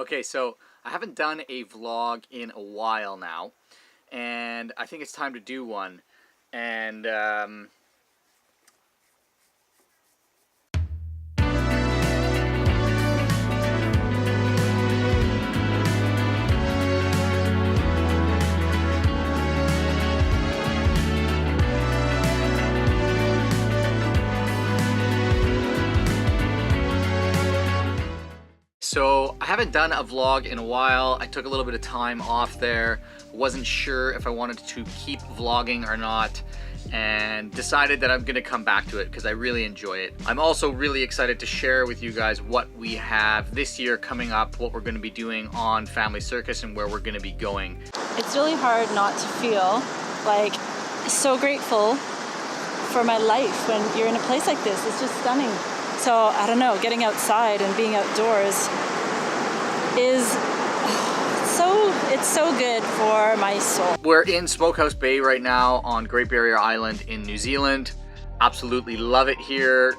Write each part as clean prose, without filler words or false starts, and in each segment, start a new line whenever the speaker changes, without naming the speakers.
Okay, so I haven't done a vlog in a while now, and I think it's time to do one. And so I haven't done a vlog in a while. I took a little bit of time off there. Wasn't sure if I wanted to keep vlogging or not, and decided that I'm gonna come back to it because I really enjoy it. I'm also really excited to share with you guys what we have this year coming up, what we're gonna be doing on Family Circus and where we're gonna be going.
It's really hard not to feel like so grateful for my life when you're in a place like this. It's just stunning. So I don't know, getting outside and being outdoors is it's so good for my soul.
We're in Smokehouse Bay right now on Great Barrier Island in New Zealand. Absolutely love it here.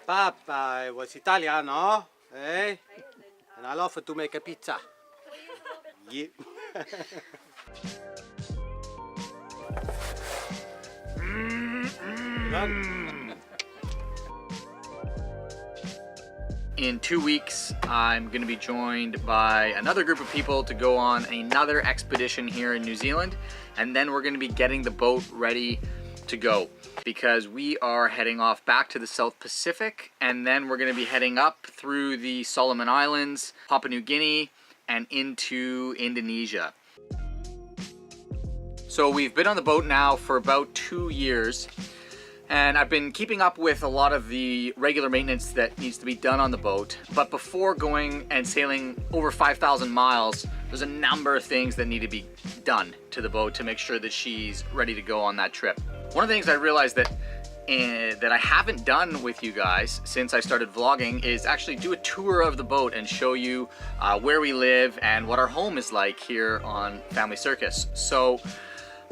Papa was Italiano, eh? And I love to make a pizza. Yeah.
In 2 weeks, I'm going to be joined by another group of people to go on another expedition here in New Zealand, and then we're going to be getting the boat ready to go because we are heading off back to the South Pacific, and then we're going to be heading up through the Solomon Islands, Papua New Guinea, and into Indonesia. So we've been on the boat now for about 2 years, and I've been keeping up with a lot of the regular maintenance that needs to be done on the boat. But before going and sailing over 5,000 miles, there's a number of things that need to be done to the boat to make sure that she's ready to go on that trip. One of the things I realized that I haven't done with you guys since I started vlogging is actually do a tour of the boat and show you where we live and what our home is like here on Family Circus. So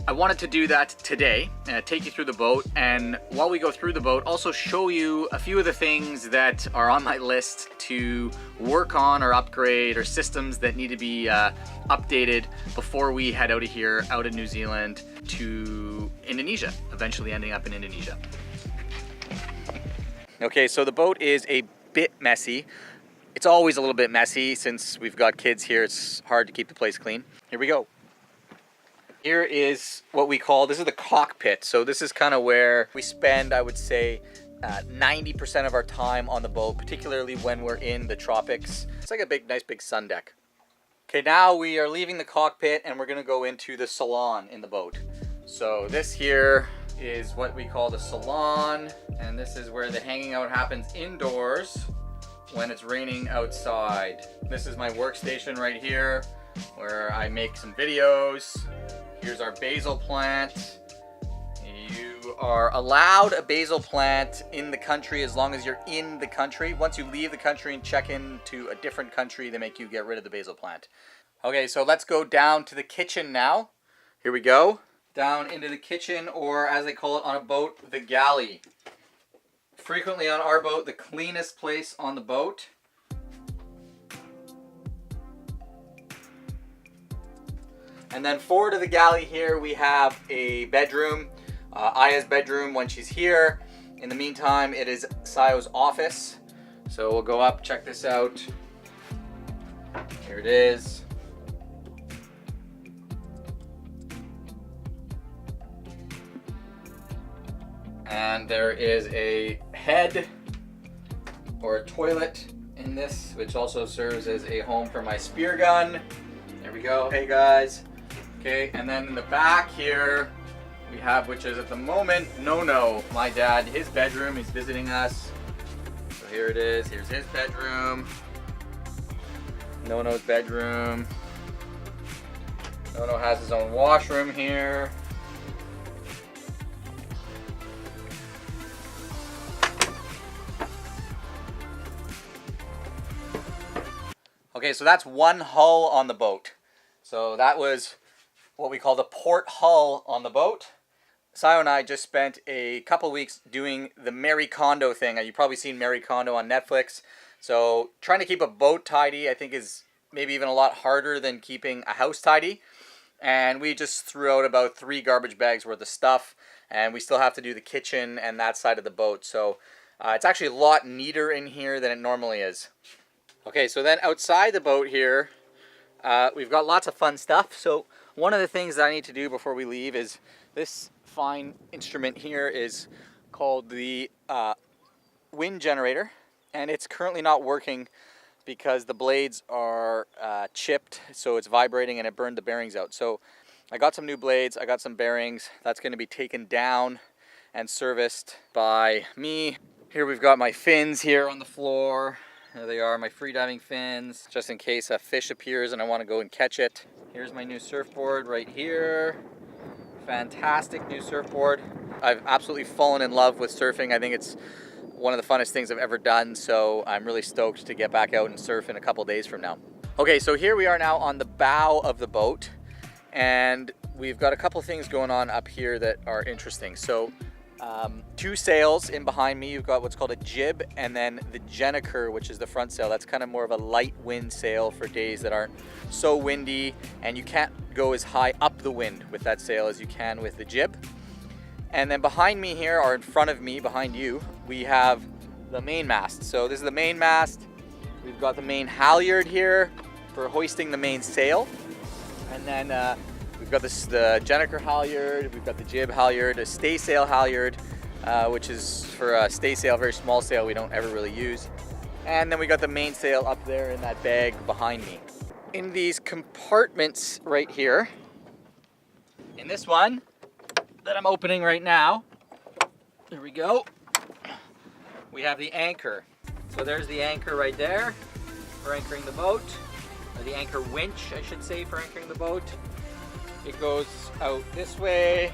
I wanted to do that today, take you through the boat, and while we go through the boat, also show you a few of the things that are on my list to work on or upgrade, or systems that need to be updated before we head out of here, out of New Zealand to Indonesia, eventually ending up in Indonesia. Okay, so the boat is a bit messy. It's always a little bit messy since we've got kids here. It's hard to keep the place clean. Here we go. Here is what we call, this is the cockpit. So this is kind of where we spend, I would say, 90% of our time on the boat, particularly when we're in the tropics. It's like a nice big sun deck. Okay, now we are leaving the cockpit and we're gonna go into the salon in the boat. So this here is what we call the salon, and this is where the hanging out happens indoors when it's raining outside. This is my workstation right here where I make some videos. Here's our basil plant. You are allowed a basil plant in the country as long as you're in the country. Once you leave the country and check into a different country, they make you get rid of the basil plant. Okay, so let's go down to the kitchen now. Here we go. Down into the kitchen, or as they call it on a boat, the galley. Frequently on our boat, the cleanest place on the boat. And then forward of the galley here, we have a bedroom, Aya's bedroom when she's here. In the meantime, it is Sayo's office. So we'll go up, check this out. Here it is. And there is a head or a toilet in this, which also serves as a home for my spear gun. There we go. Hey guys. Okay, and then in the back here we have, which is at the moment No, my dad, his bedroom. He's visiting us. So here it is. Here's his bedroom. No's bedroom. No has his own washroom here. Okay, so that's one hull on the boat. So that was what we call the port hull on the boat. Sayo and I just spent a couple weeks doing the Marie Kondo thing. You've probably seen Marie Kondo on Netflix. So trying to keep a boat tidy, I think, is maybe even a lot harder than keeping a house tidy. And we just threw out about 3 garbage bags worth of stuff. And we still have to do the kitchen and that side of the boat. So it's actually a lot neater in here than it normally is. Okay, so then outside the boat here, we've got lots of fun stuff. So one of the things that I need to do before we leave is this fine instrument here is called the wind generator, and it's currently not working because the blades are chipped, so it's vibrating and it burned the bearings out. So I got some new blades, I got some bearings. That's going to be taken down and serviced by me. Here we've got my fins here on the floor. There they are, my freediving fins, just in case a fish appears and I want to go and catch it. Here's my new surfboard right here. Fantastic new surfboard. I've absolutely fallen in love with surfing. I think it's one of the funnest things I've ever done, so I'm really stoked to get back out and surf in a couple days from now. Okay, so here we are now on the bow of the boat, and we've got a couple things going on up here that are interesting. So 2 sails in behind me. You've got what's called a jib, and then the Jenniker, which is the front sail. That's kind of more of a light wind sail for days that aren't so windy, and you can't go as high up the wind with that sail as you can with the jib. And then behind me here, or in front of me, behind you, we have the main mast. So this is the main mast. We've got the main halyard here for hoisting the main sail, and then we've got the Jenniker halyard, we've got the jib halyard, a staysail halyard, which is for a staysail, very small sail we don't ever really use. And then we got the mainsail up there in that bag behind me. In these compartments right here, in this one that I'm opening right now, there we go, we have the anchor. So there's the anchor right there for anchoring the boat, or the anchor winch, I should say, for anchoring the boat. It goes out this way,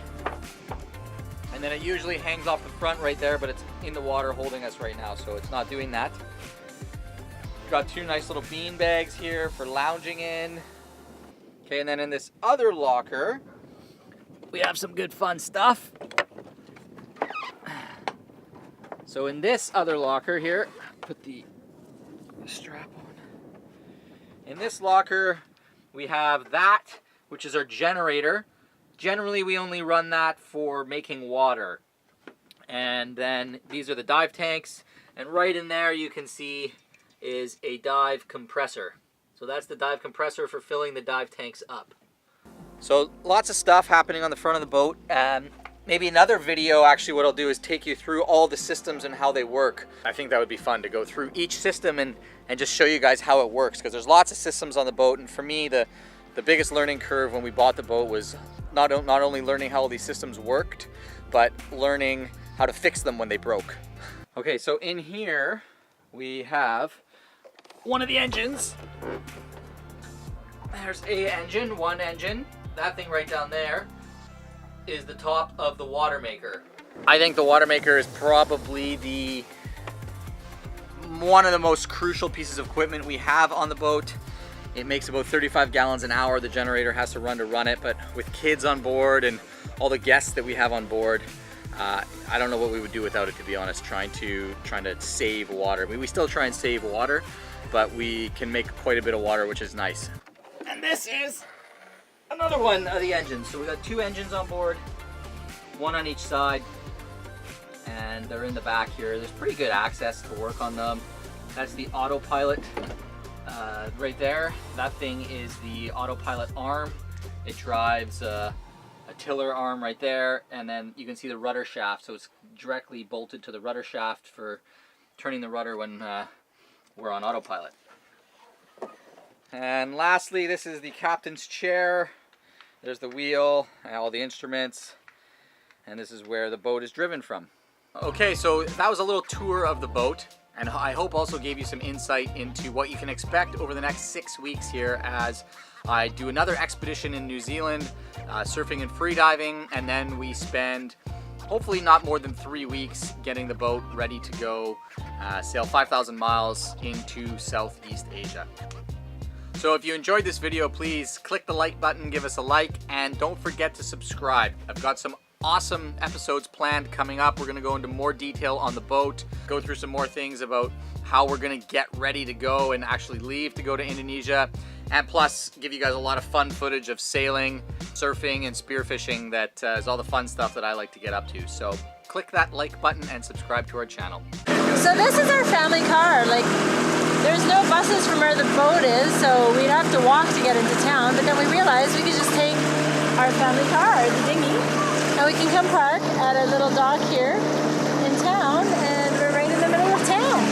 and then it usually hangs off the front right there, but it's in the water holding us right now, so it's not doing that. Got 2 nice little bean bags here for lounging in. Okay, and then in this other locker, we have some good fun stuff. So in this other locker here, put the strap on. In this locker, we have that, which is our generator. Generally, we only run that for making water. And then these are the dive tanks. And right in there, you can see is a dive compressor. So that's the dive compressor for filling the dive tanks up. So lots of stuff happening on the front of the boat. Maybe another video, actually, what I'll do is take you through all the systems and how they work. I think that would be fun to go through each system and just show you guys how it works, because there's lots of systems on the boat. And for me, the biggest learning curve when we bought the boat was not only learning how all these systems worked, but learning how to fix them when they broke. Okay, so in here we have one of the engines. There's one engine. That thing right down there is the top of the water maker. I think the water maker is probably one of the most crucial pieces of equipment we have on the boat. It makes about 35 gallons an hour the generator has to run it, but with kids on board and all the guests that we have on board, I don't know what we would do without it, to be honest, trying to save water. I mean, we still try and save water, but we can make quite a bit of water, which is nice. And this is another one of the engines. So we got 2 engines on board, 1 on each side, and they're in the back here. There's pretty good access to work on them. That's the autopilot right there. That thing is the autopilot arm. It drives a tiller arm right there, and then you can see the rudder shaft, so it's directly bolted to the rudder shaft for turning the rudder when we're on autopilot. And lastly, this is the captain's chair. There's the wheel, all the instruments, and this is where the boat is driven from. Okay, so that was a little tour of the boat, and I hope also gave you some insight into what you can expect over the next 6 weeks here as I do another expedition in New Zealand, surfing and freediving, and then we spend hopefully not more than 3 weeks getting the boat ready to go sail 5,000 miles into Southeast Asia. So if you enjoyed this video, please click the like button, give us a like, and don't forget to subscribe. I've got some awesome episodes planned coming up. We're going to go into more detail on the boat, go through some more things about how we're going to get ready to go and actually leave to go to Indonesia, and plus give you guys a lot of fun footage of sailing, surfing, and spearfishing. That is all the fun stuff that I like to get up to. So click that like button and subscribe to our channel.
So this is our family car. Like, there's no buses from where the boat is, so we'd have to walk to get into town, but then we realized we could just take our family car, the dinghy, and we can come park at a little dock here in town, and we're right in the middle of town.